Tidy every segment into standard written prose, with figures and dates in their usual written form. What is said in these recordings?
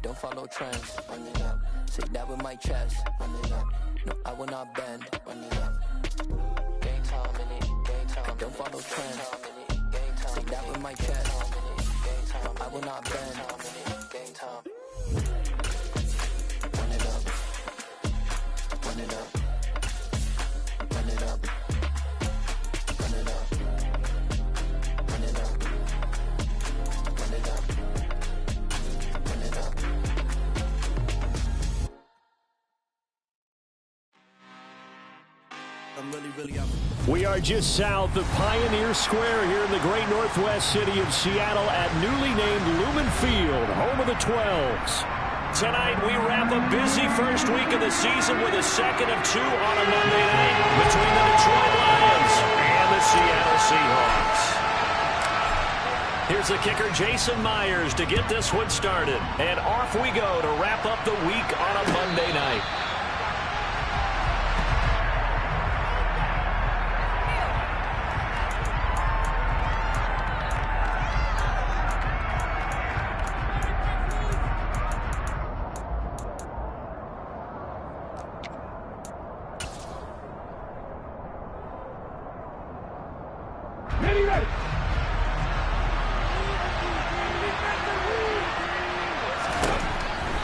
don't follow trends. Run it up. Say that with my chest. Run it up. No, I will not bend. Run it up. Game time in it. Game time. I don't follow trends. Say that with my chest. No, I will not bend. Game time. Run it up. Run it up. Run it up. Run it up. Run it up. Run it up. Run it up. We are just south of Pioneer Square here in the great northwest city of Seattle at newly named Lumen Field, home of the 12s. Tonight we wrap a busy first week of the season with a second of two on a Monday night between the Detroit Lions and the Seattle Seahawks. Here's the kicker, Jason Myers, to get this one started. And off we go to wrap up the week on a Monday night.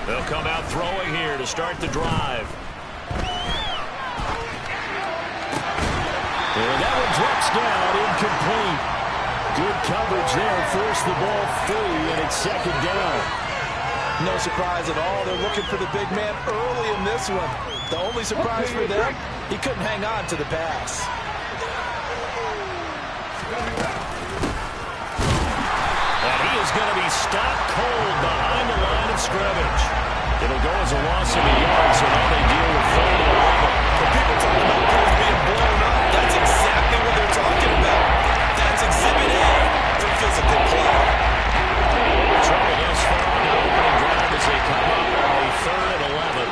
They'll come out throwing here to start the drive. And that one drops down, incomplete. Good coverage there, forced the ball free, and it's second down. No surprise at all. They're looking for the big man early in this one. The only surprise for them, he couldn't hang on to the pass. And he is going to be stopped cold behind the line of scrimmage. It'll go as a loss of a yard, so now they deal with 4 to 11. When people talk about plays being blown up, that's exactly what they're talking about. That's Exhibit A for physical play. Trouble thus far on the opening drive as they come up on a 3rd and 11.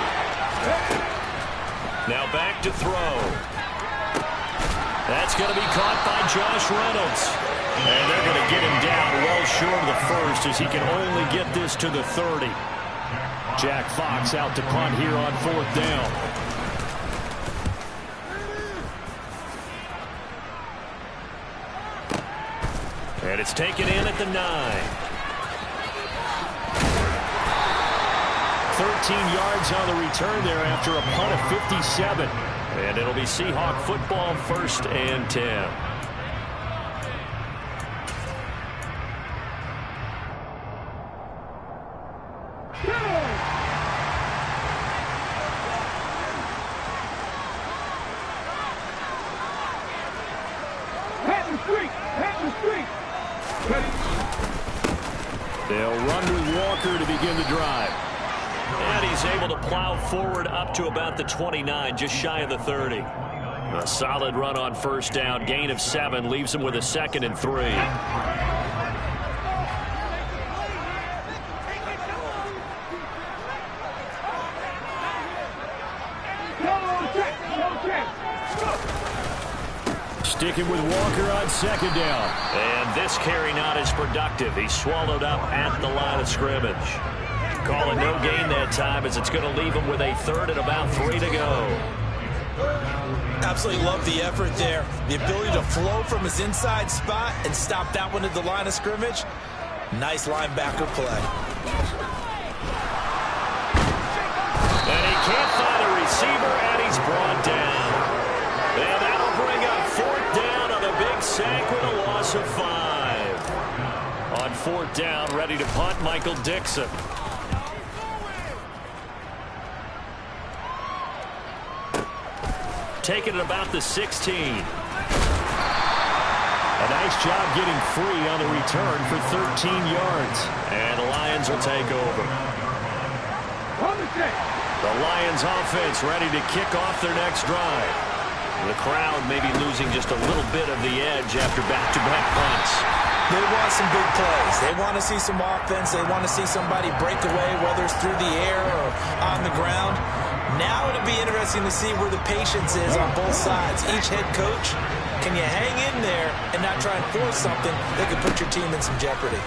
Now back to throw. That's going to be caught by Josh Reynolds. And they're going to get him down well short of the first as he can only get this to the 30. Jack Fox out to punt here on 4th down. And it's taken in at the 9. 13 yards on the return there after a punt of 57. And it'll be Seahawk football, 1st and 10. They'll run with Walker to begin the drive. And he's able to plow forward up to about the 29, just shy of the 30. A solid run on 1st down, gain of 7, leaves him with a 2nd and 3. Sticking with Walker on 2nd down. And this carry not as productive. He's swallowed up at the line of scrimmage. Call it no gain that time as it's going to leave him with a 3rd and about 3 to go. Absolutely love the effort there. The ability to flow from his inside spot and stop that one at the line of scrimmage. Nice linebacker play. And he can't find a receiver, and he's brought down. And that'll bring up 4th down on a big sack with a loss of 5. On 4th down, ready to punt, Michael Dixon. Taking it about the 16. A nice job getting free on the return for 13 yards. And the Lions will take over. The Lions offense ready to kick off their next drive. The crowd maybe losing just a little bit of the edge after back-to-back punts. They want some big plays. They want to see some offense. They want to see somebody break away, whether it's through the air or on the ground. Now it'll be interesting to see where the patience is on both sides. Each head coach, can you hang in there and not try and force something that could put your team in some jeopardy?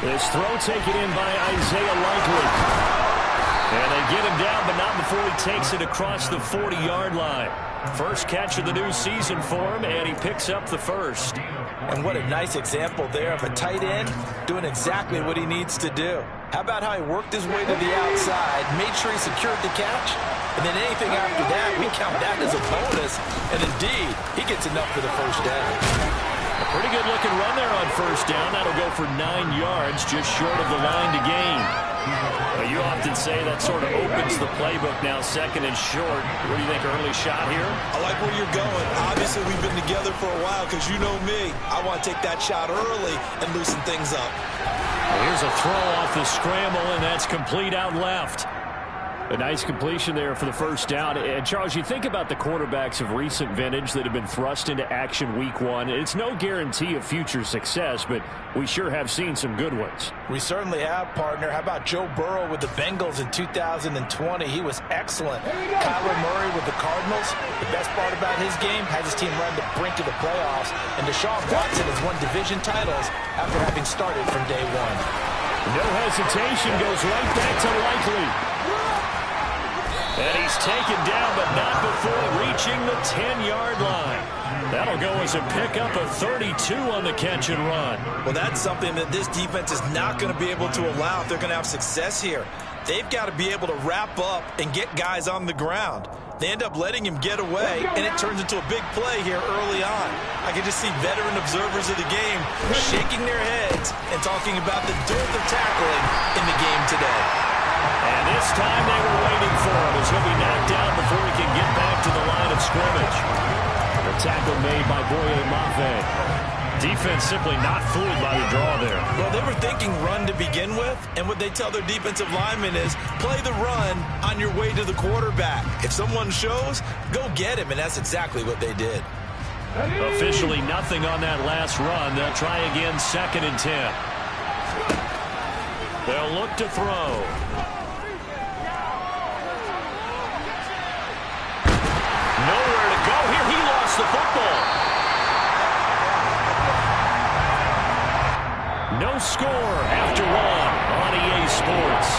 This throw taken in by Isaiah Likely. And they get him down, but not before he takes it across the 40-yard line. First catch of the new season for him, and he picks up the first. And what a nice example there of a tight end doing exactly what he needs to do. How about how he worked his way to the outside, made sure he secured the catch, and then anything after that, we count that as a bonus. And indeed, he gets enough for the first down. A pretty good-looking run there on first down. That'll go for 9 yards, just short of the line to gain. Well, you often say that sort of opens the playbook now, second and short. What do you think, early shot here? I like where you're going. Obviously, we've been together for a while because you know me. I want to take that shot early and loosen things up. Well, here's a throw off the scramble, and that's complete out left. A nice completion there for the first down. And, Charles, you think about the quarterbacks of recent vintage that have been thrust into action week one. It's no guarantee of future success, but we sure have seen some good ones. We certainly have, partner. How about Joe Burrow with the Bengals in 2020? He was excellent. Kyler Murray with the Cardinals. The best part about his game has his team run the brink of the playoffs. And Deshaun Watson has won division titles after having started from day one. No hesitation, goes right back to Likely. And he's taken down, but not before reaching the 10-yard line. That'll go as a pickup of 32 on the catch and run. Well, that's something that this defense is not going to be able to allow if they're going to have success here. They've got to be able to wrap up and get guys on the ground. They end up letting him get away, and it turns into a big play here early on. I can just see veteran observers of the game shaking their heads and talking about the dearth of tackling in the game today. And this time they were waiting for him as he'll be knocked down before he can get back to the line of scrimmage. The tackle made by Boye Mafe. Defense simply not fooled by the draw there. Well, they were thinking run to begin with, and what they tell their defensive linemen is play the run on your way to the quarterback. If someone shows, go get him, and that's exactly what they did. Officially nothing on that last run. They'll try again, 2nd and 10. They'll look to throw. Nowhere to go here. He lost the football. No score after one on EA Sports.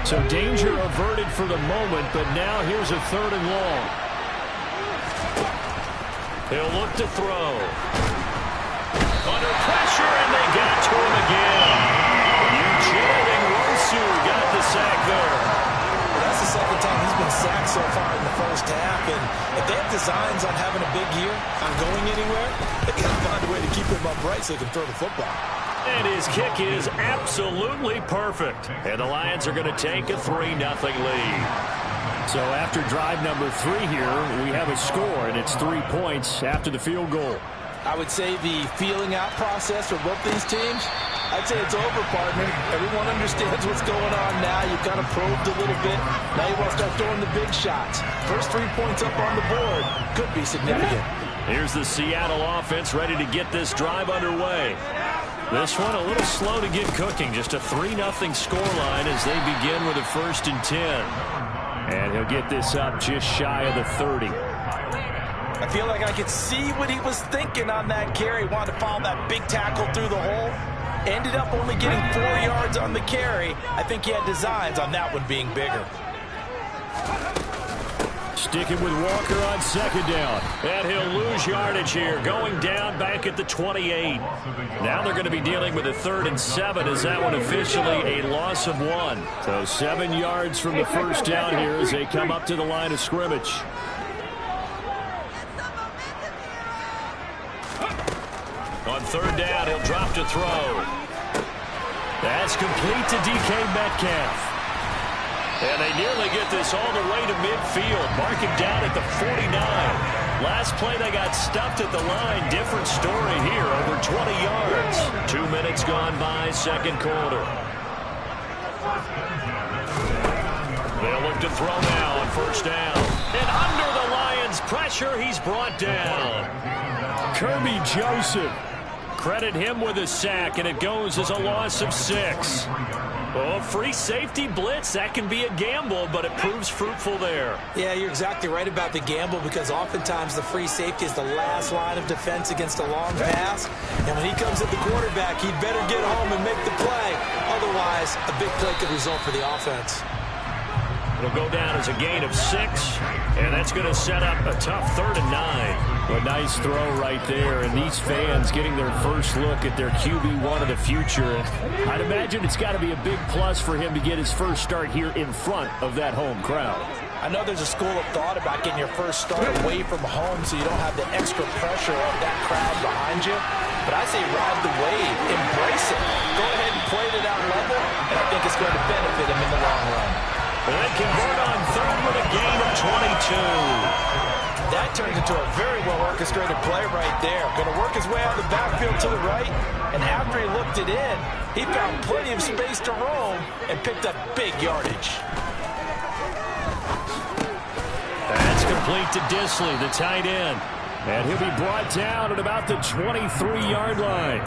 So danger averted for the moment, but now here's a 3rd and long. He'll look to throw. Under pressure, and they got to him again. Eugene Rosu got the sack there. Well, that's the 2nd time he's been sacked so far in the first half, and if they have designs on having a big year, on going anywhere, they got to find a way to keep him upright so they can throw the football. And his kick is absolutely perfect. And the Lions are going to take a 3-0 lead. So after drive number 3 here, we have a score, and it's 3 points after the field goal. I would say the feeling out process for both these teams, I'd say it's over, partner. Everyone understands what's going on now. You've kind of probed a little bit. Now you want to start throwing the big shots. First 3 points up on the board could be significant. Here's the Seattle offense ready to get this drive underway. This one a little slow to get cooking. Just a 3-0 scoreline as they begin with a 1st and 10. And he'll get this up just shy of the 30. I feel like I could see what he was thinking on that carry. Wanted to follow that big tackle through the hole. Ended up only getting 4 yards on the carry. I think he had designs on that one being bigger. Sticking with Walker on 2nd down. And he'll lose yardage here. Going down back at the 28. Now they're going to be dealing with a 3rd and 7 as that one officially a loss of 1. So 7 yards from the first down here as they come up to the line of scrimmage. On 3rd down, he'll drop to throw. That's complete to DK Metcalf. And they nearly get this all the way to midfield. Marking down at the 49. Last play they got stuffed at the line. Different story here. Over 20 yards. 2 minutes gone by, 2nd quarter. They'll look to throw now on 1st down. And under the Lions pressure. He's brought down. Kirby Joseph. Credit him with a sack, and it goes as a loss of 6. Oh, free safety blitz. That can be a gamble, but it proves fruitful there. Yeah, you're exactly right about the gamble, because oftentimes the free safety is the last line of defense against a long pass. And when he comes at the quarterback, he'd better get home and make the play. Otherwise, a big play could result for the offense. It'll go down as a gain of 6, and that's going to set up a tough 3rd and 9. A nice throw right there, and these fans getting their first look at their QB1 of the future. I'd imagine it's got to be a big plus for him to get his first start here in front of that home crowd. I know there's a school of thought about getting your first start away from home so you don't have the extra pressure of that crowd behind you. But I say ride the wave, embrace it. Go ahead and play to that level, and I think it's going to benefit him in the long run. And then convert on 3rd with a gain of 22. That turns into a very well-orchestrated play right there. Going to work his way out of the backfield to the right, and after he looked it in, he found plenty of space to roam and picked up big yardage. That's complete to Disley, the tight end. And he'll be brought down at about the 23-yard line.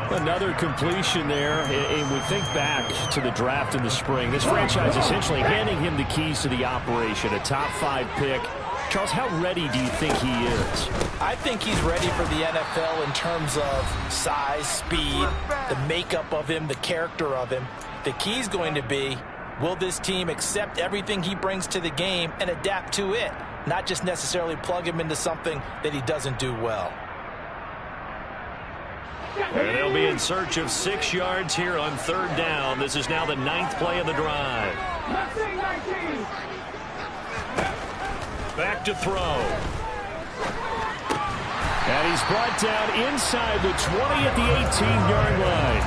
Another completion there, and we think back to the draft in the spring. This franchise essentially handing him the keys to the operation, a top 5 pick. Charles, how ready do you think he is? I think he's ready for the NFL in terms of size, speed, the makeup of him, the character of him. The key's going to be, will this team accept everything he brings to the game and adapt to it, not just necessarily plug him into something that he doesn't do well. And they'll be in search of 6 yards here on 3rd down. This is now the 9th play of the drive. Back to throw. And he's brought down inside the 20 at the 18-yard line.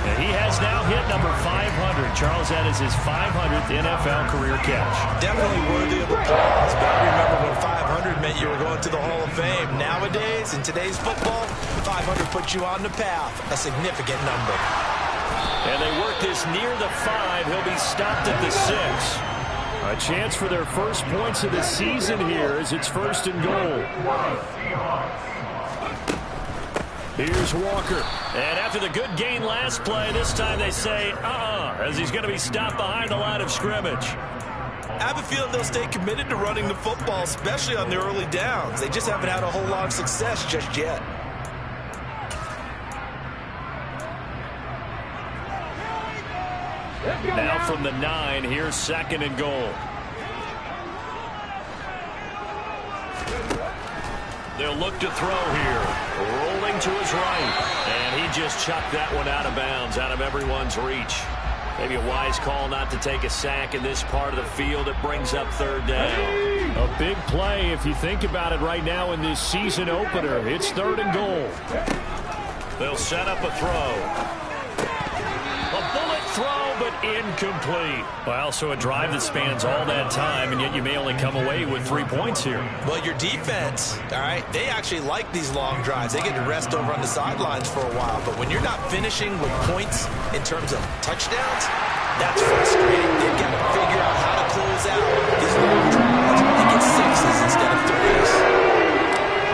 And he has now hit number 500. Charles, that is his 500th NFL career catch. Definitely worthy of applause, but I remember when 500 meant you were going to the Hall of Fame. Nowadays, in today's football, 500 puts you on the path, a significant number. And they work this near the 5. He'll be stopped at the 6. A chance for their first points of the season here as it's 1st and goal. Here's Walker. And after the good gain last play, this time they say, as he's going to be stopped behind the line of scrimmage. I have a feeling they'll stay committed to running the football, especially on the early downs. They just haven't had a whole lot of success just yet. Now from the 9, here's 2nd and goal. They'll look to throw here. Rolling to his right. And he just chucked that one out of bounds, out of everyone's reach. Maybe a wise call not to take a sack in this part of the field. It brings up 3rd down. A big play if you think about it right now in this season opener. It's 3rd and goal. They'll set up a throw. A bullet throw, but incomplete. Well, so a drive that spans all that time, and yet you may only come away with 3 points here. Well, your defense, all right, they actually like these long drives. They get to rest over on the sidelines for a while. But when you're not finishing with points in terms of touchdowns, that's frustrating. They've got to figure out how to close out these long drives and get 6s instead of 3s.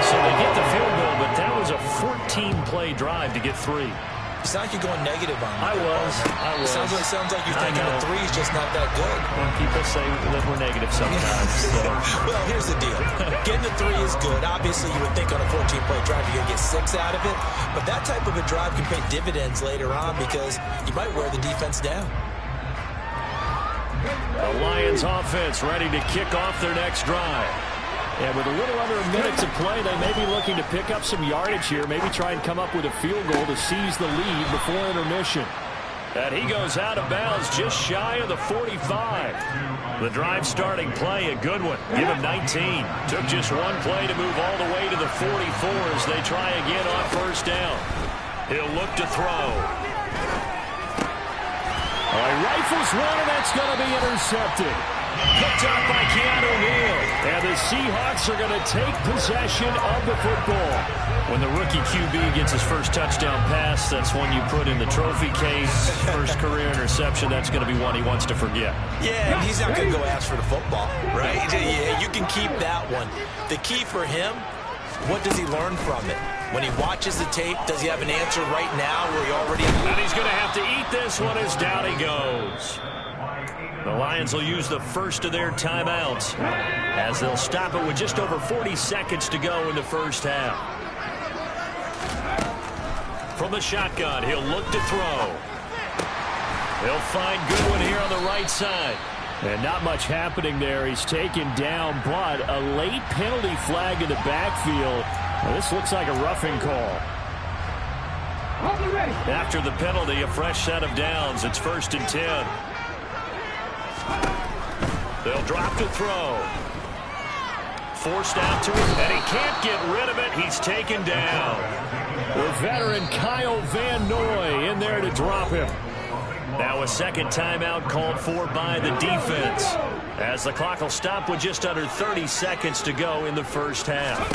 So they get the field goal, but that was a 14-play drive to get 3. You sound like you're going negative on me. I was. It sounds like you're thinking a 3 is just not that good. Well, people say that we're negative sometimes. So. Well, here's the deal. Getting a 3 is good. Obviously, you would think on a 14-play drive you're going to get 6 out of it. But that type of a drive can pay dividends later on because you might wear the defense down. The Lions offense ready to kick off their next drive. And with a little under a minute to play, they may be looking to pick up some yardage here, maybe try and come up with a field goal to seize the lead before intermission. And he goes out of bounds just shy of the 45. The drive starting play, a good one. Give him 19. Took just one play to move all the way to the 44 as they try again on 1st down. He'll look to throw. All right, rifles one, and that's going to be intercepted. Picked up by Keanu Neal. And the the Seahawks are going to take possession of the football. When the rookie QB gets his first touchdown pass, that's one you put in the trophy case. First career interception, that's going to be one he wants to forget. Yeah, and he's not going to go ask for the football, right? Yeah, you can keep that one. The key for him, what does he learn from it? When he watches the tape, does he have an answer right now where he already... And he's going to have to eat this one as down he goes. The Lions will use the first of their timeouts as they'll stop it with just over 40 seconds to go in the first half. From the shotgun, he'll look to throw. He'll find Goodwin here on the right side. And not much happening there. He's taken down, but a late penalty flag in the backfield. Now, this looks like a roughing call. After the penalty, a fresh set of downs. It's 1st and 10. They'll drop to throw. Forced out to him, and he can't get rid of it. He's taken down. The veteran Kyle Van Noy in there to drop him. Now a second timeout called for by the defense, as the clock will stop with just under 30 seconds to go in the first half.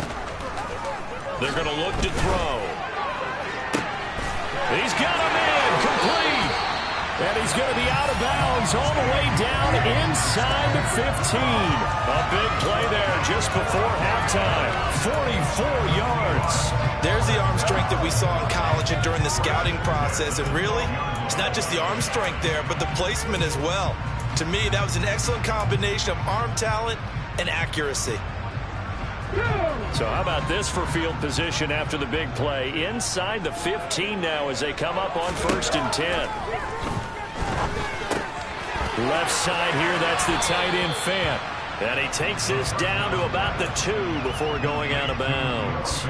They're going to look to throw. He's got him in, complete. And he's going to be out of bounds all the way down inside the 15. A big play there just before halftime. 44 yards. There's the arm strength that we saw in college and during the scouting process. And really, it's not just the arm strength there, but the placement as well. To me, that was an excellent combination of arm talent and accuracy. So how about this for field position after the big play? Inside the 15 now as they come up on 1st and 10. Left side here, that's the tight end Fant. And he takes this down to about the 2 before going out of bounds.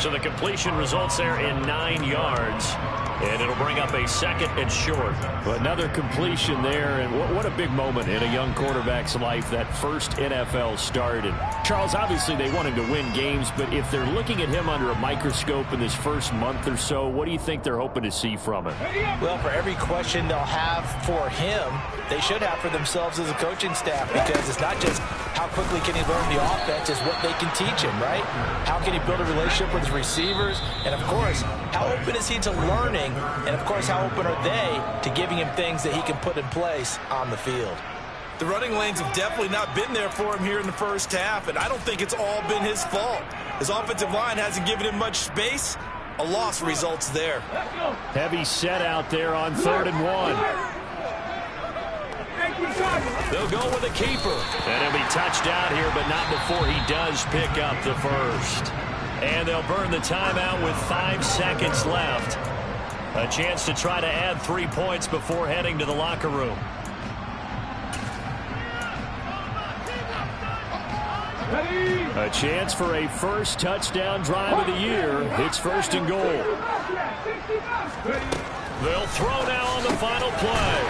So the completion results there in 9 yards. And it'll bring up a 2nd and short. But another completion there, and what a big moment in a young quarterback's life, that first NFL start. And Charles, obviously they want him to win games, but if they're looking at him under a microscope in this first month or so, what do you think they're hoping to see from him? Well, for every question they'll have for him, they should have for themselves as a coaching staff, because it's not just how quickly can he learn the offense, it's what they can teach him, right? How can he build a relationship with his receivers? And, of course, how open is he to learning? And, of course, how open are they to giving him things that he can put in place on the field? The running lanes have definitely not been there for him here in the first half, and I don't think it's all been his fault. His offensive line hasn't given him much space. A loss results there. Heavy set out there on 3rd and 1. They'll go with a keeper. And he'll be touched out here, but not before he does pick up the first. And they'll burn the timeout with 5 seconds left. A chance to try to add 3 points before heading to the locker room. A chance for a first touchdown drive of the year. It's 1st and goal. They'll throw now on the final play.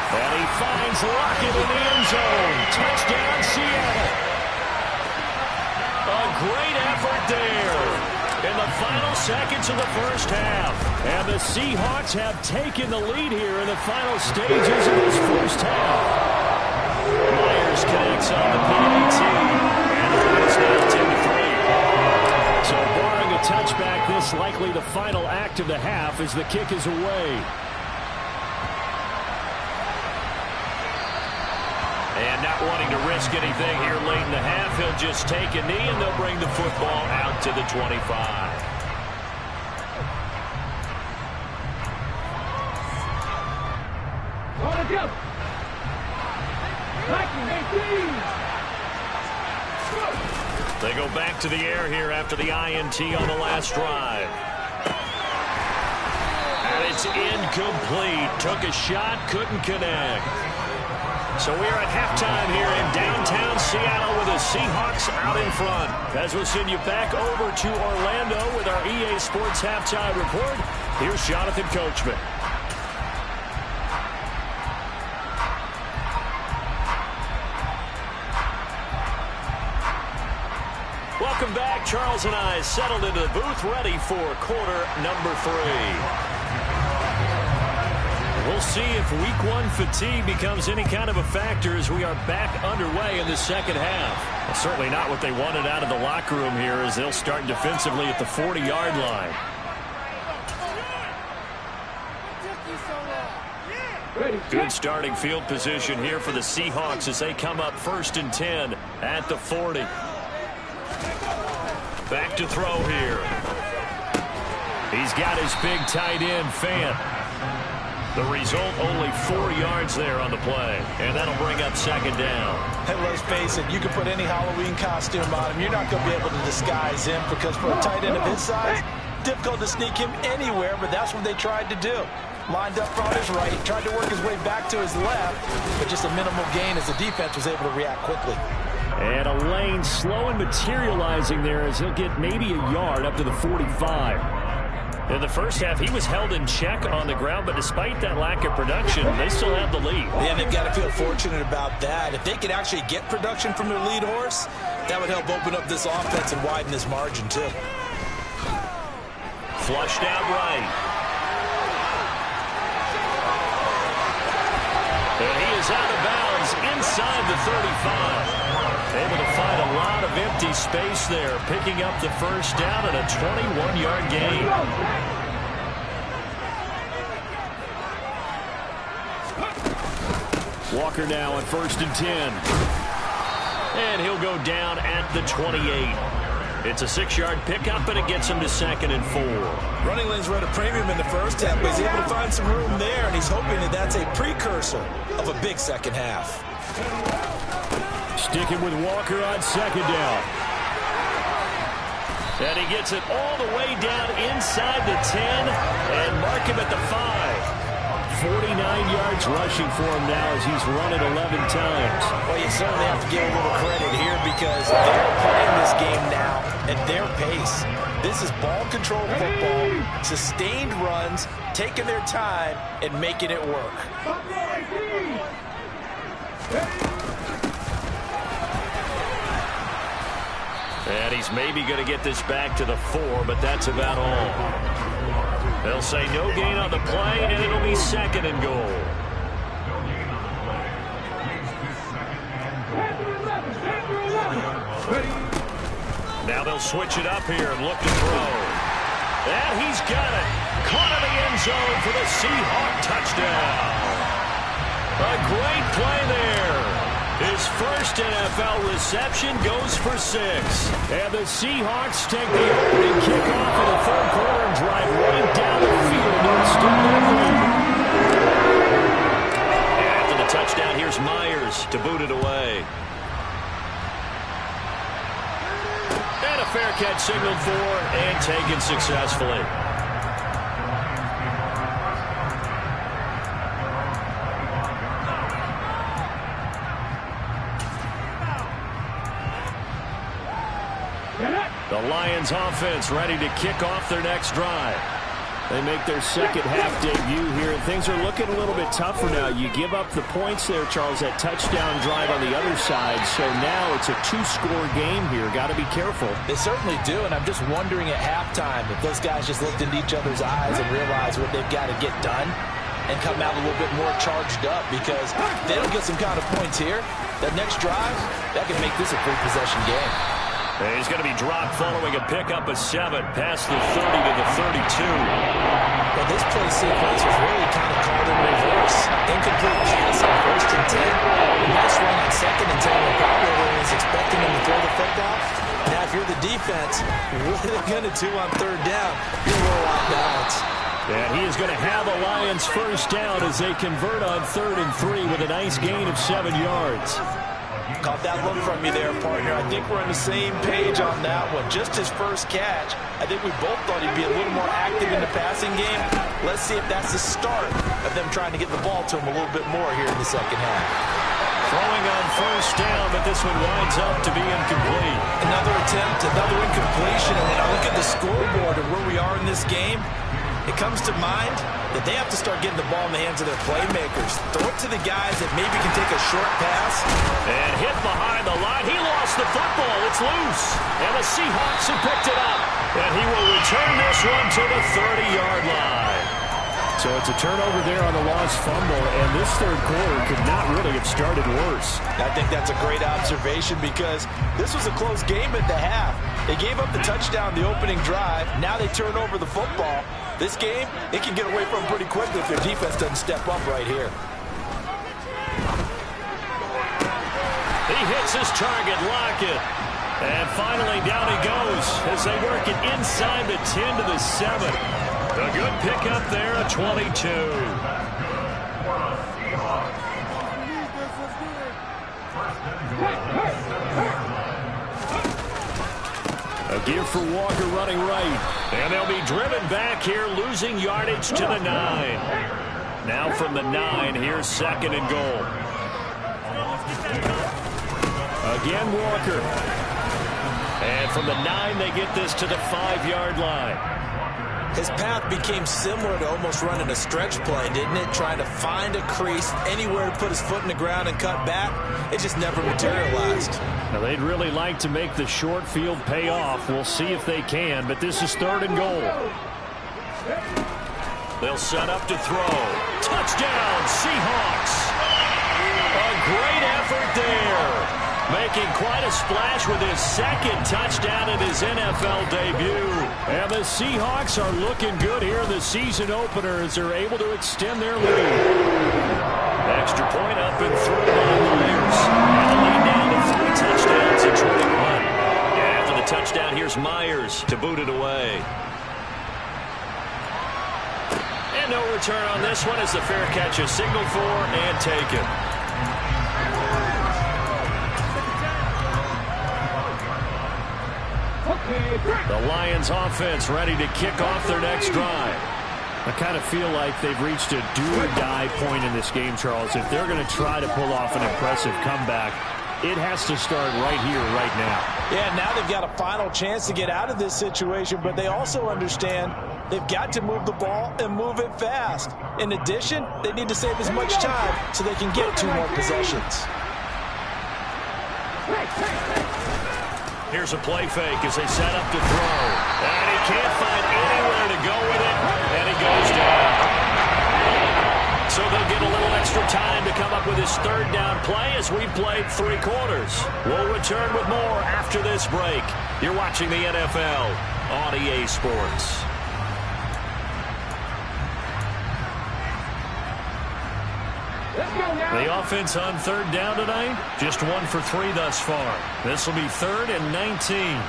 And he finds Lockett in the end zone. Touchdown, Seattle. A great effort there in the final seconds of the first half. And the Seahawks have taken the lead here in the final stages of this first half. Myers connects on the PAT. And it's now 10-3. So barring a touchback, this likely the final act of the half as the kick is away. And not wanting to risk anything here late in the half, he'll just take a knee and they'll bring the football out to the 25. They go back to the air here after the INT on the last drive. And it's incomplete. Took a shot, couldn't connect. So we are at halftime here in downtown Seattle with the Seahawks out in front. As we'll send you back over to Orlando with our EA Sports Halftime Report, here's Jonathan Coachman. Welcome back. Charles and I settled into the booth ready for quarter number 3. We'll see if week one fatigue becomes any kind of a factor as we are back underway in the second half. Well, certainly not what they wanted out of the locker room here as they'll start defensively at the 40-yard line. Good starting field position here for the Seahawks as they come up 1st and 10 at the 40. Back to throw here. He's got his big tight end, Fant. The result, only 4 yards there on the play. And that'll bring up 2nd down. Hey, let's face it, you can put any Halloween costume on him. You're not going to be able to disguise him because for a tight end of his size, difficult to sneak him anywhere, but that's what they tried to do. Lined up on his right, tried to work his way back to his left, but just a minimal gain as the defense was able to react quickly. And a lane slow and materializing there as he'll get maybe a yard up to the 45. In the first half, he was held in check on the ground, but despite that lack of production, they still have the lead. Yeah, they've got to feel fortunate about that. If they could actually get production from their lead horse, that would help open up this offense and widen this margin, too. Flushed out right. And he is out of bounds inside the 35. Able to find a lot of empty space there, picking up the first down and a 21-yard gain. Walker now on 1st and 10. And he'll go down at the 28. It's a 6-yard pickup, and it gets him to 2nd and 4. Running lanes were at a premium in the first half, but he's able to find some room there, and he's hoping that that's a precursor of a big second half. Sticking with Walker on 2nd down. And he gets it all the way down inside the 10 and mark him at the 5. 49 yards rushing for him now as he's run it 11 times. Well, you certainly have to give a little credit here because they're playing this game now at their pace. This is ball control football, sustained runs, taking their time and making it work. And he's maybe going to get this back to the 4, but that's about all. They'll say no gain on the play, and it'll be 2nd and goal. Now they'll switch it up here and look to throw. And he's got it. Caught in the end zone for the Seahawk touchdown. A great play there. His first NFL reception goes for 6. And the Seahawks take the opening kickoff of the 3rd quarter and drive right down the field to extend their lead. And after the touchdown, here's Myers to boot it away. And a fair catch signaled for and taken successfully. The Lions offense ready to kick off their next drive. They make their second half debut here, and things are looking a little bit tougher now. You give up the points there, Charles, that touchdown drive on the other side. So now it's a 2-score game here. Got to be careful. They certainly do, and I'm just wondering at halftime if those guys just looked into each other's eyes and realized what they've got to get done and come out a little bit more charged up, because if they don't get some kind of points here, that next drive, that can make this a 3-possession game. And he's going to be dropped following a pickup of 7 past the 30 to the 32. Well, this play sequence was really kind of called in reverse. Incomplete pass on 1st and 10. Nice run on 2nd and 10. Probably was expecting him to throw the football. Now, if you're the defense, what are they going to do on 3rd down? You're a little off balance. And he is going to have a Lions first down as they convert on 3rd and 3 with a nice gain of 7 yards. Caught that look from you there, partner. I think we're on the same page on that one. Just his first catch. I think we both thought he'd be a little more active in the passing game. Let's see if that's the start of them trying to get the ball to him a little bit more here in the second half. Throwing on first down, but this one winds up to be incomplete. Another attempt, another incompletion, and when I look at the scoreboard and where we are in this game, it comes to mind that they have to start getting the ball in the hands of their playmakers. Throw it to the guys that maybe can take a short pass. And hit behind the line. He lost the football. It's loose. And the Seahawks have picked it up. And he will return this one to the 30-yard line. So it's a turnover there on the lost fumble, and this third quarter could not really have started worse. I think that's a great observation because this was a close game at the half. They gave up the touchdown the opening drive. Now they turn over the football. This game, it can get away from pretty quickly if their defense doesn't step up right here. He hits his target, Lockett. And finally down he goes as they work it inside the 10 to the 7. A good pickup there, a 22. A give for Walker running right. And they'll be driven back here, losing yardage to the 9. Now from the 9, here's 2nd and goal. Again, Walker. And from the 9, they get this to the 5-yard line. His path became similar to almost running a stretch play, didn't it? Trying to find a crease, anywhere to put his foot in the ground and cut back. It just never materialized. Now, they'd really like to make the short field pay off. We'll see if they can, but this is 3rd and goal. They'll set up to throw. Touchdown, Seahawks. A great effort there. Making quite a splash with his 2nd touchdown in his NFL debut. And the Seahawks are looking good here in the season opener as they're able to extend their lead. Extra point up and through by Myers. And the lead down to 3 touchdowns in 21. And after the touchdown, here's Myers to boot it away. And no return on this one as the fair catch is signaled for and taken. The Lions offense ready to kick off their next drive. I kind of feel like they've reached a do-or-die point in this game, Charles. If they're going to try to pull off an impressive comeback, it has to start right here, right now. Yeah, now they've got a final chance to get out of this situation, but they also understand they've got to move the ball and move it fast. In addition, they need to save as much time so they can get 2 more possessions. Here's a play fake as they set up to throw. And he can't find anywhere to go with it, and he goes down. So they'll get a little extra time to come up with his 3rd down play as we've played 3 quarters. We'll return with more after this break. You're watching the NFL on EA Sports. The offense on 3rd down tonight, just 1 for 3 thus far. This will be 3rd and 19.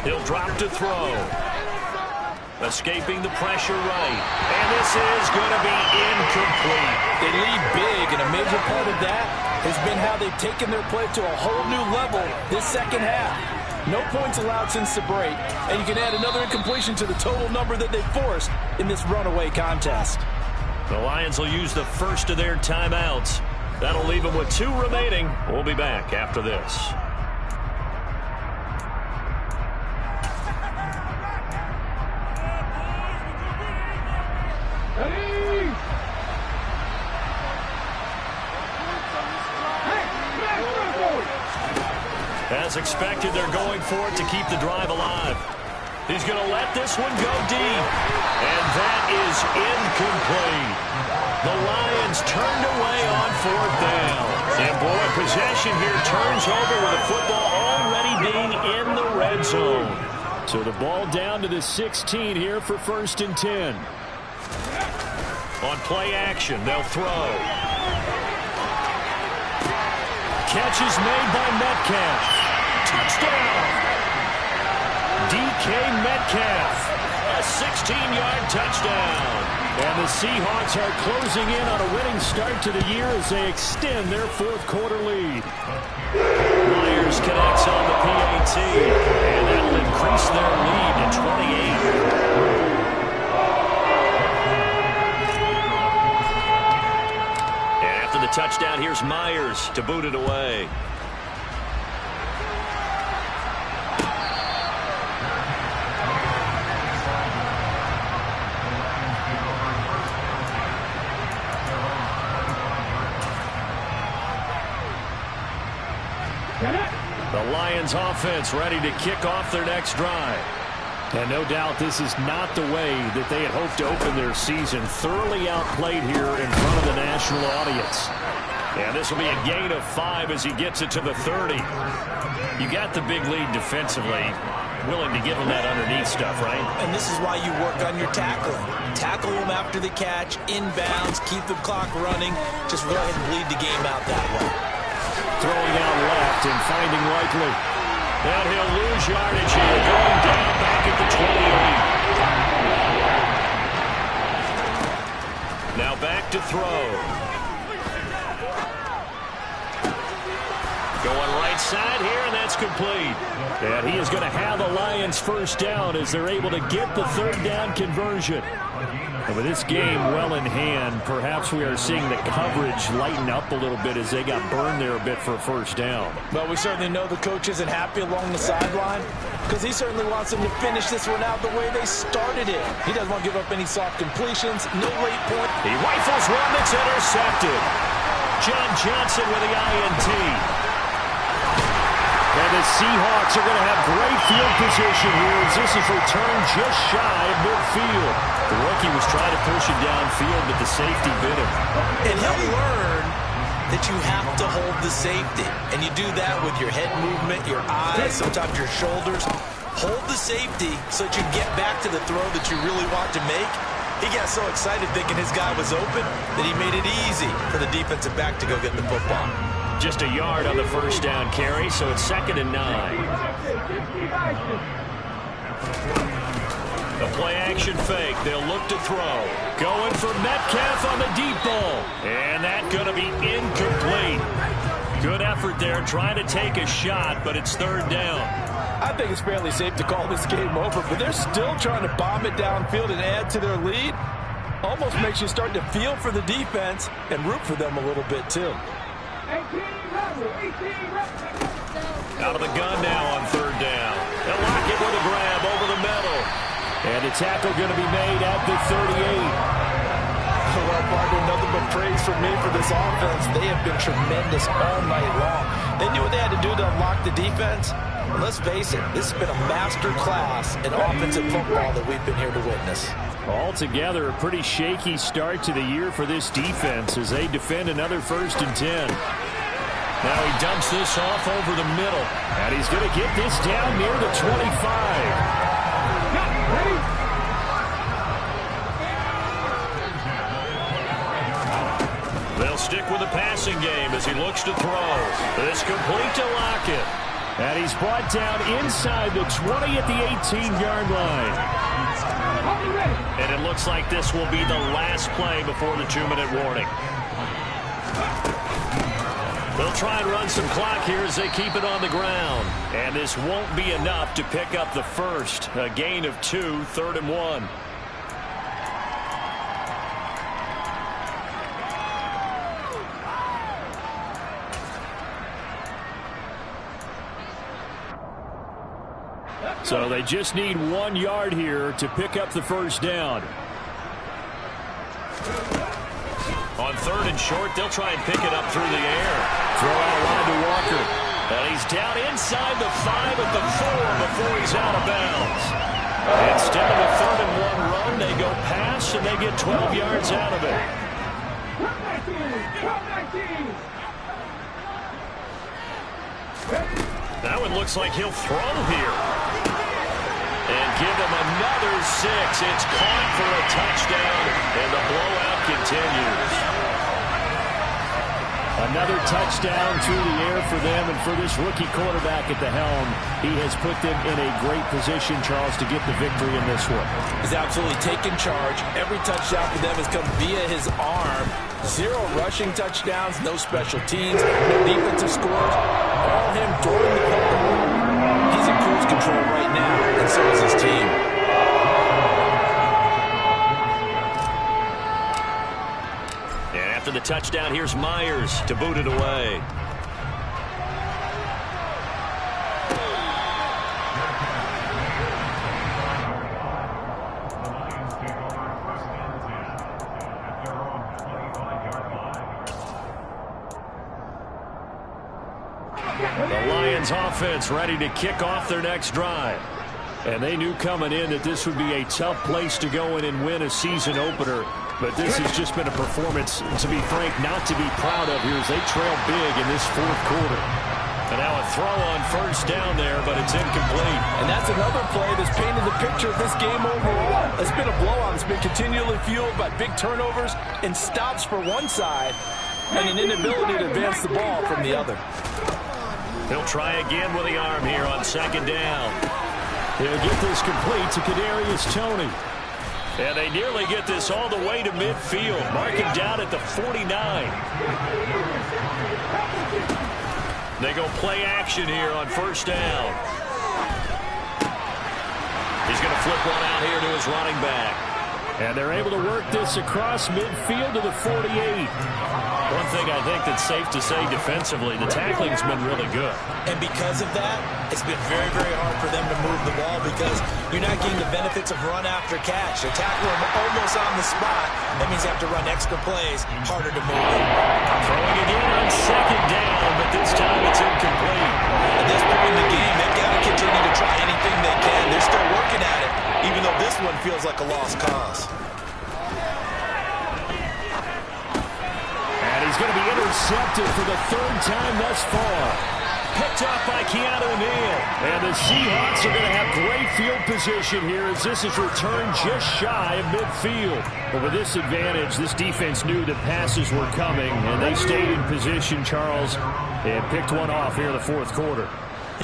He'll drop to throw. Escaping the pressure right. And this is going to be incomplete. They lead big, and a major part of that has been how they've taken their play to a whole new level this 2nd half. No points allowed since the break, and you can add another incompletion to the total number that they forced in this runaway contest. The Lions will use the first of their timeouts. That'll leave them with 2 remaining. We'll be back after this. As expected, they're going for it to keep the drive alive. He's going to let this one go deep. And that is incomplete. The Lions turned away on 4th down. And boy, possession here turns over with the football already being in the red zone. So the ball down to the 16 here for 1st and 10. On play action, they'll throw. Catch is made by Metcalf. Touchdown! DK Metcalf. A 16-yard touchdown. And the Seahawks are closing in on a winning start to the year as they extend their 4th quarter lead. Myers connects on the PAT, and that'll increase their lead to 28. And after the touchdown, here's Myers to boot it away. The Lions offense ready to kick off their next drive. And no doubt this is not the way that they had hoped to open their season. Thoroughly outplayed here in front of the national audience. And this will be a gain of 5 as he gets it to the 30. You got the big lead defensively. Willing to give him that underneath stuff, right? And this is why you work on your tackling. Tackle them after the catch, inbounds, keep the clock running. Just go ahead and bleed the game out that way. Throwing out left and finding Likely. And he'll lose yardage here, going down back at the 28. Now back to throw. Going right side here, and that's complete. And he is going to have the Lions first down as they're able to get the third down conversion. And with this game well in hand, perhaps we are seeing the coverage lighten up a little bit as they got burned there a bit for a first down. But we certainly know the coach isn't happy along the sideline because he certainly wants them to finish this one out the way they started it. He doesn't want to give up any soft completions, no late point. He rifles one that's intercepted. John Johnson with the INT. And the Seahawks are going to have great field position here as this is returned just shy of midfield. The rookie was trying to push it downfield, but the safety bit him. And he'll learn that you have to hold the safety. And you do that with your head movement, your eyes, sometimes your shoulders. Hold the safety so that you get back to the throw that you really want to make. He got so excited thinking his guy was open that he made it easy for the defensive back to go get the football. Just a yard on the first down carry, so it's 2nd and 9. The play-action fake. They'll look to throw. Going for Metcalf on the deep ball. And that's going to be incomplete. Good effort there, trying to take a shot, but it's 3rd down. I think it's fairly safe to call this game over, but they're still trying to bomb it downfield and add to their lead. Almost makes you start to feel for the defense and root for them a little bit, too. Out of the gun now on 3rd down. They'll lock it with a grab over the middle. And the tackle going to be made at the 38. Well, partner, nothing but praise from me for this offense. They have been tremendous all night long. They knew what they had to do to unlock the defense. And let's face it, this has been a master class in offensive football that we've been here to witness. Altogether, a pretty shaky start to the year for this defense as they defend another 1st and 10. Now he dumps this off over the middle. And he's going to get this down near the 25. They'll stick with the passing game as he looks to throw. This complete to Lockett. And he's brought down inside the 20 at the 18-yard line. And it looks like this will be the last play before the 2-minute warning. They'll try and run some clock here as they keep it on the ground. And this won't be enough to pick up the first. A gain of 2, 3rd and 1. So they just need 1 yard here to pick up the first down. On 3rd and short, they'll try and pick it up through the air. Throw out wide to Walker. And he's down inside the 5 at the 4 before he's out of bounds. Instead of a 3rd and 1 run, they go pass and they get 12 yards out of it. That one looks like he'll throw here. And give him another 6. It's caught for a touchdown, and the blowout continues. Another touchdown through the air for them, and for this rookie quarterback at the helm, he has put them in a great position, Charles, to get the victory in this one. He's absolutely taken charge. Every touchdown for them has come via his arm. 0 rushing touchdowns, no special teams, no defensive scores. All him during the football. He's in cruise control right now, and so is his team. And after the touchdown, here's Myers to boot it away. The Lions offense ready to kick off their next drive. And they knew coming in that this would be a tough place to go in and win a season opener. But this has just been a performance, to be frank, not to be proud of here as they trail big in this fourth quarter. And now a throw on first down there, but it's incomplete. And that's another play that's painted the picture of this game overall. It's been a blowout. It's been continually fueled by big turnovers and stops for one side and an inability to advance the ball from the other. He'll try again with the arm here on second down. He'll get this complete to Kadarius Toney. And they nearly get this all the way to midfield. Mark him down at the 49. They go play action here on first down. He's going to flip one out here to his running back. And they're able to work this across midfield to the 48. One thing I think that's safe to say defensively, the tackling's been really good. And because of that, it's been very, very hard for them to move the ball because you're not getting the benefits of run after catch. They tackle them almost on the spot. That means they have to run extra plays, harder to move them. Throwing again on second down, but this time it's incomplete. At this point in the game, they've got to continue to try anything they can. They're still working at it, even though this one feels like a lost cause. He's going to be intercepted for the third time thus far. Picked off by Keanu Neal. And the Seahawks are going to have great field position here as this is returned just shy of midfield. But with this advantage, this defense knew that passes were coming, and they stayed in position, Charles, and picked one off here in the fourth quarter.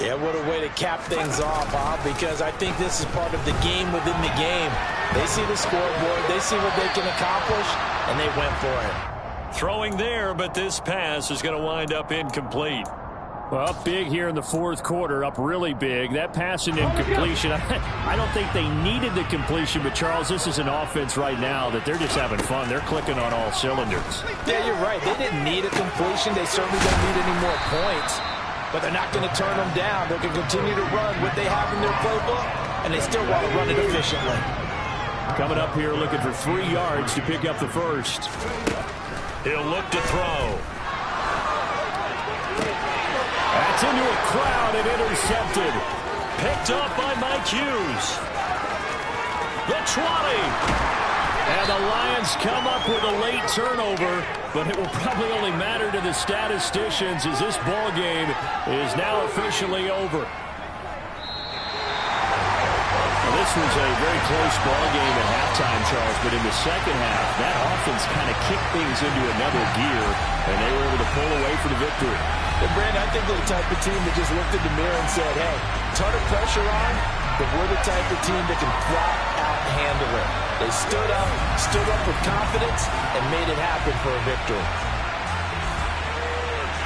Yeah, what a way to cap things off, Bob, because I think this is part of the game within the game. They see the scoreboard, they see what they can accomplish, and they went for it. Throwing there, but this pass is going to wind up incomplete. Well, up big here in the fourth quarter, up really big. That pass and incompletion, I don't think they needed the completion, but Charles, this is an offense right now that they're just having fun. They're clicking on all cylinders. Yeah, you're right. They didn't need a completion. They certainly don't need any more points, but they're not going to turn them down. They're going to continue to run what they have in their playbook, and they still want to run it efficiently. Coming up here looking for 3 yards to pick up the first. He'll look to throw. That's into a crowd and intercepted. Picked up by Mike Hughes. The 20. And the Lions come up with a late turnover, but it will probably only matter to the statisticians as this ball game is now officially over. This was a very close ball game at halftime, Charles, but in the second half, that offense kind of kicked things into another gear, and they were able to pull away for the victory. And Brandon, I think they're the type of team that just looked in the mirror and said, hey, ton of pressure on, but we're the type of team that can flat out handle it. They stood up with confidence, and made it happen for a victory.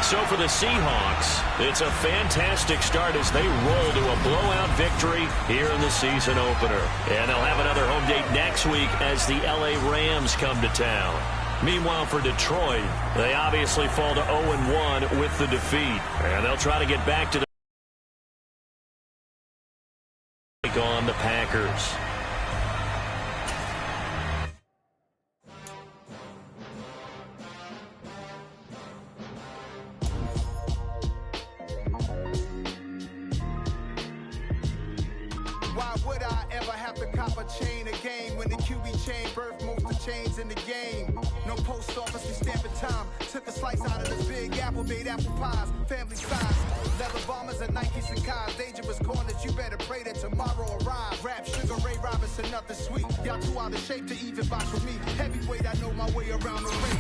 So for the Seahawks, it's a fantastic start as they roll to a blowout victory here in the season opener. And they'll have another home date next week as the LA Rams come to town. Meanwhile, for Detroit, they obviously fall to 0-1 with the defeat. And they'll try to get back to the on the Packers. Why would I ever have to cop a chain again when the QB chain birthed most of chains in the game? No post office, we stamping time. Took a slice out of the big apple, made apple pies, family size. Leather bombers and Nikes and cars, dangerous corners, you better pray that tomorrow arrives. Rap, Sugar Ray Robinson, nothing sweet. Y'all too out of shape to even box with me. Heavyweight, I know my way around the ring.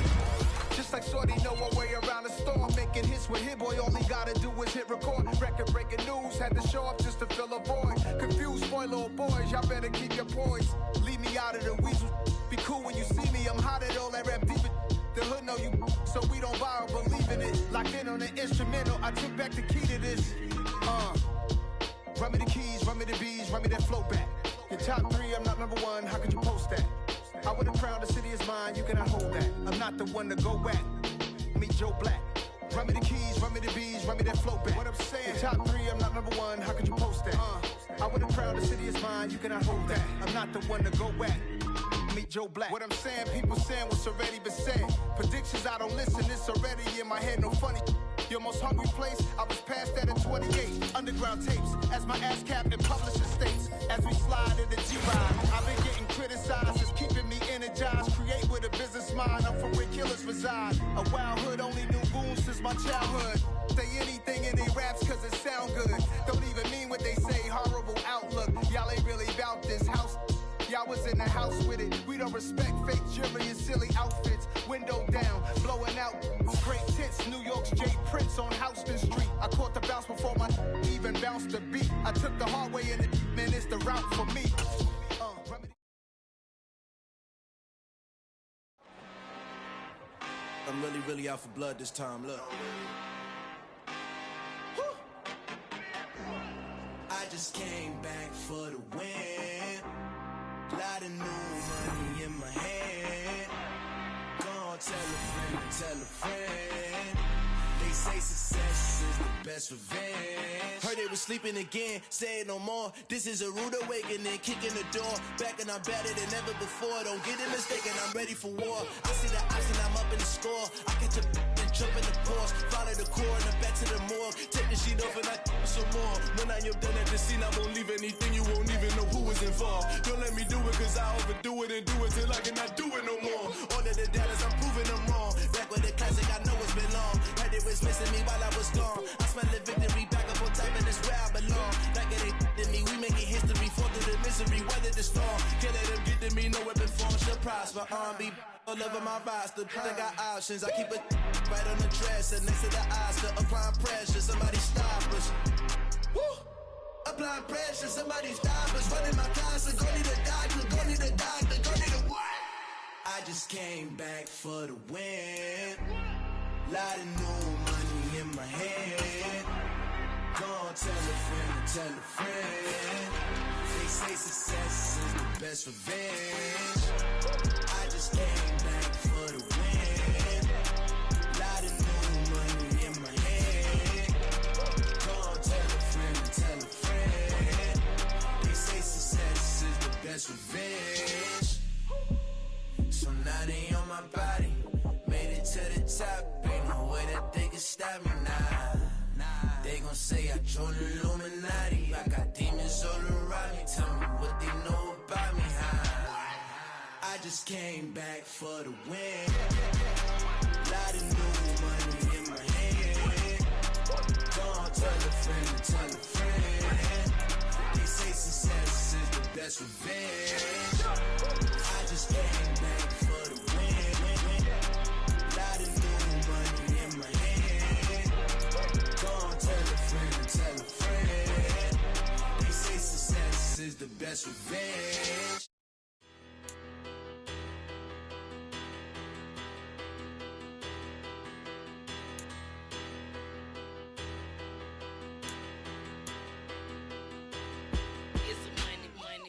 Just like Shorty know our way around the storm. Making hits with Hit Boy, all he gotta do is hit record. Record-breaking news, had to show up just to fill a void. Confused, spoiled little boys, y'all better keep your poise. Leave me out of the weasel. Be cool when you see me, I'm hot at all that rap deep. The hood know you, so we don't borrow, believe in it. Locked in on the instrumental, I took back the key to this. Run me the keys, run me the bees, run me that flow back. Your top 3, I'm not number 1, how could you post that? I would have crowned the city is mine, you cannot hold that. I'm not the one to go at. Meet Joe Black. Run me the keys, run me the bees, run me that flow back. What I'm saying, your top 3, I'm not number 1, how could you post that? I would have crowned the city is mine, you cannot hold that. I'm not the one to go at. Meet Joe Black. What I'm saying, people saying what's already been said. Predictions, I don't listen, it's already in my head, no funny. Your most hungry place, I was past that at 28. Underground tapes, as my ass cap and publisher states. As we slide in the G-Ride, I've been getting criticized as keeping me energized. Create with a business mind, I'm from where killers reside. A wild hood, only knew goons since my childhood. Say anything in they raps cause it sound good. Don't even mean what they say, horrible outlook. Y'all ain't really about this house. Y'all was in the house with it. We don't respect fake jewelry and silly outfits. Window down, blowing out great tits. New York's J. Prince on Houston Street. I caught the bounce before my even bounced the beat. I took the hard way in it, man, it's the route for me. I'm really out for blood this time, look. I just came back for the win. Lot of new money in my hand. Gonna tell a friend. They say success is the best revenge. Heard they was sleeping again, say it no more. This is a rude awakening, kicking the door. Back and I'm better than ever before. Don't get it mistaken, I'm ready for war. I see the option, I'm up in the score. I catch a and jump in the course. Follow the core and I'm back to the morgue. Take the sheet off and I some more. When I am done at the scene, I won't leave anything. You won't even know who was involved. Don't let me do it cause I overdo it and do it till I cannot do it no more. All of the doubters, I'm proving them wrong. Back with the classic, I know it's been long. Heard it was missing me while I was gone. I smell the victory back up on top and it's where I belong. Like it ain't to me, we making history. Fall through the misery, weather the storm. Can't let them get to me, no weapon form should prosper. R&B all over my roster. I got options, I keep it right on the dresser. Next to the Oscar, applying pressure. Somebody stop us. Woo! Applying pressure, somebody stop us. Running my closet, go need a doctor, go need a doctor, go need a what? I just came back for the win. Lot of new money in my hand. Gonna tell a friend. They say success is the best revenge. I just came back for the win. Lot of new money in my hand. Gonna tell a friend. They say success is the best revenge. So now they on my body. Made it to the top. Ain't no way that they can stop me now. They gon' say I joined the Illuminati. I got demons all around me. Tell me what they know about me, huh? I just came back for the win. Lot of new money in my hand. Gonna tell a friend. They say success is the best revenge. I just came back for the win. Lot of new money in my hand. Gonna tell a friend. They say success is the best revenge.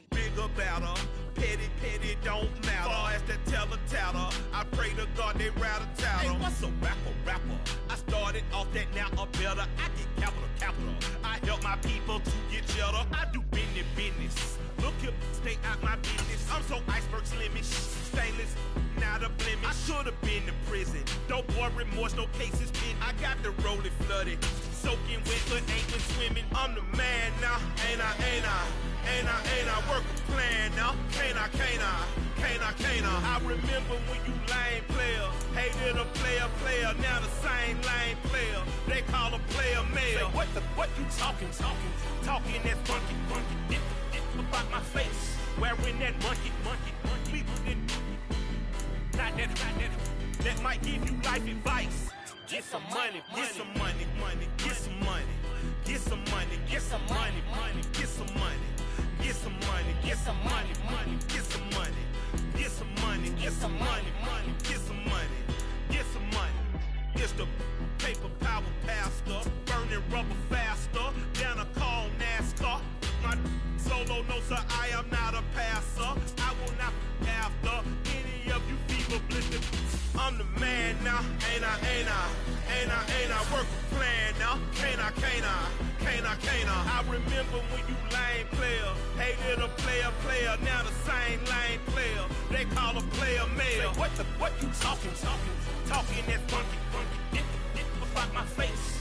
Bigger, better, petty, don't matter. Far as that teller, I pray to God they rattle tattle. Hey, what's a rapper? I started off that, now I'm better. I get capital. I help my people to get cheddar. I do business. Look here, stay out my business. I'm so iceberg slimmish, stainless, not a blemish. I should've been in prison. Don't boy remorse, no cases pinned. I got the rolling flooded, soaking wet, but ain't been swimming. I'm the man now, ain't I work a plan now. Can't I? I remember when you lame player, hated a player, now the same lame player. They call a player male. Say, what you talking that funky, about my face, wearing that monkey, not that might give you life advice. Get some money, get some money, get some money, get some money, get some money, get some money. Get some money, get some money, get some money, get some money, get some money, get some money, get some money. It's the paper power pastor, burning rubber faster than a call NASCAR. My solo, no sir, I am not a passer. I will not after any of you fever blistered. I'm the man now, ain't I work a plan now, can't I remember when you lame player, hated a player, now the same lame player, they call a player male. Say, what you talking that funky, about my face,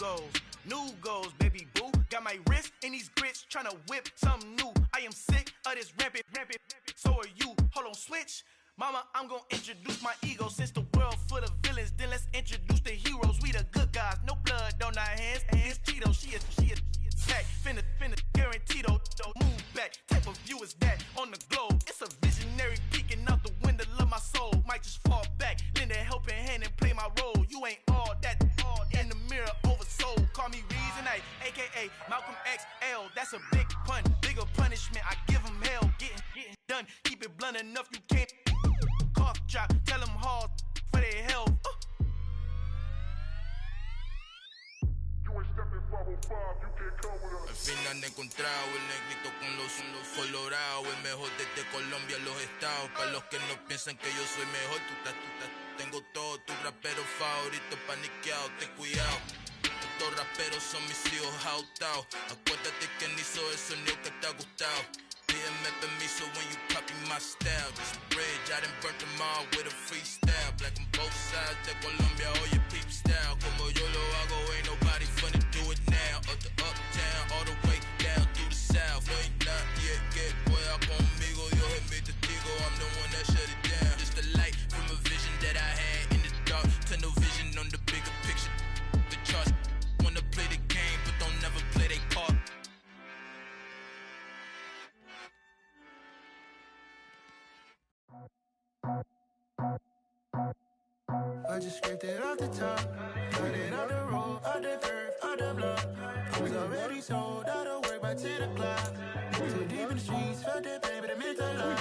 New goals, baby boo. Got my wrist in these grits, tryna whip something new. I am sick of this rampant. So are you. Hold on, switch. Mama, I'm gonna introduce my ego. Since the world full of villains, then let's introduce the heroes. We the good guys, no blood on our hands. Hands Cheeto, she is back. Finna, guaranteed don't move back. Type of view is that on the globe? It's a visionary peeking out the window of my soul. Might just fall back, lend a helping hand and play my role. You ain't all that in the mirror oversold. Call me Reason A, aka Malcolm XL. That's a big pun, bigger punishment. I give him hell, getting done. Keep it blunt enough, you can't cough drop. Tell them hard for their health. Al fin han encontrado el negrito con los colorados. El mejor desde Colombia, los estados. Para los que no piensan que yo soy mejor, tengo todo tus raperos favoritos paniqueados. Ten cuidado, estos raperos son mis hijos jautados. Acuérdate quién hizo el sonido que te ha gustado. Pídeme permiso when you copy my style. This bridge, I done burnt them all with a freestyle. Black on both sides de Colombia, oye peep style. Como yo lo hago, ain't nobody finna do it now. Up to uptown, all the way down through the south. No hay nadie que pueda conmigo, Dios es mi testigo. I'm the one that shut it down. Just the light from a vision that I had in the dark. Tunnel vision on the bigger picture. The charts wanna play the game, but don't never play their part. I just scraped it off the top, cut it off the road, off the curve, off the block. It was already sold, out of work by 10 o'clock. Too deep in the streets, felt that pain, but it meant a lot.